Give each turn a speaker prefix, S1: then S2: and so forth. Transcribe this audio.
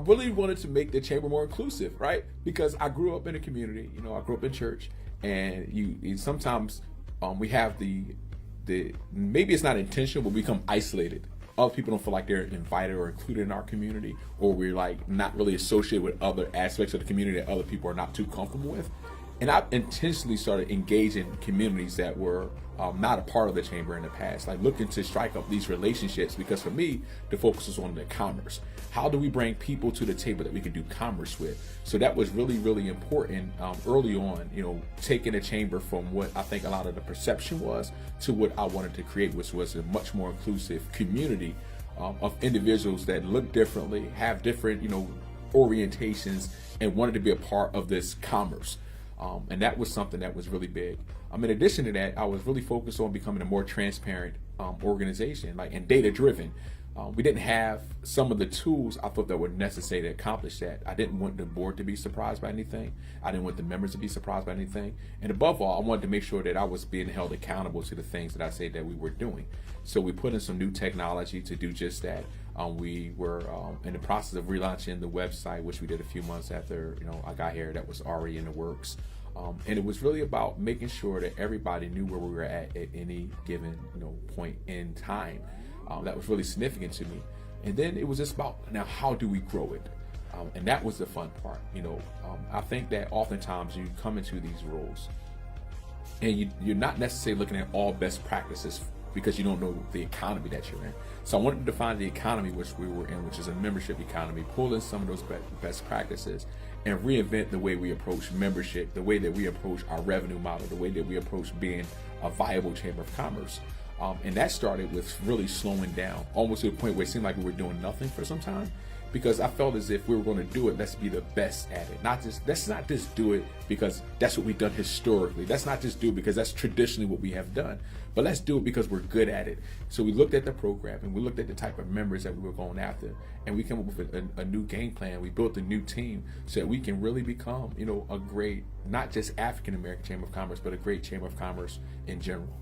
S1: really wanted to make the chamber more inclusive, right? Because I grew up in a community, I grew up in church, and you sometimes we have the maybe it's not intentional, but we become isolated. Other people don't feel like they're invited or included in our community, or we're like not really associated with other aspects of the community that other people are not too comfortable with. And I intentionally started engaging communities that were not a part of the chamber in the past, like looking to strike up these relationships, because for me, the focus was on the commerce. How do we bring people to the table that we can do commerce with? So that was really, really important early on, taking the chamber from what I think a lot of the perception was to what I wanted to create, which was a much more inclusive community of individuals that look differently, have different, orientations, and wanted to be a part of this commerce. And that was something that was really big. In addition to that, I was really focused on becoming a more transparent organization, and data driven. We didn't have some of the tools I thought that were necessary to accomplish that. I didn't want the board to be surprised by anything. I didn't want the members to be surprised by anything. And above all, I wanted to make sure that I was being held accountable to the things that I said that we were doing. So we put in some new technology to do just that. We were in the process of relaunching the website, which we did a few months after I got here. That was already in the works. And it was really about making sure that everybody knew where we were at any given point in time. That was really significant to me. And then it was just about, now, how do we grow it? And that was the fun part. I think that oftentimes you come into these roles and you're not necessarily looking at all best practices because you don't know the economy that you're in. So I wanted to define the economy which we were in, which is a membership economy, pull in some of those best practices and reinvent the way we approach membership, the way that we approach our revenue model, the way that we approach being a viable chamber of commerce. And that started with really slowing down, almost to the point where it seemed like we were doing nothing for some time, because I felt as if we were going to do it, let's be the best at it. Let's not just do it because that's what we've done historically. Let's not just do it because that's traditionally what we have done, but let's do it because we're good at it. So we looked at the program and we looked at the type of members that we were going after, and we came up with a new game plan. We built a new team so that we can really become, a great, not just African American Chamber of Commerce, but a great Chamber of Commerce in general.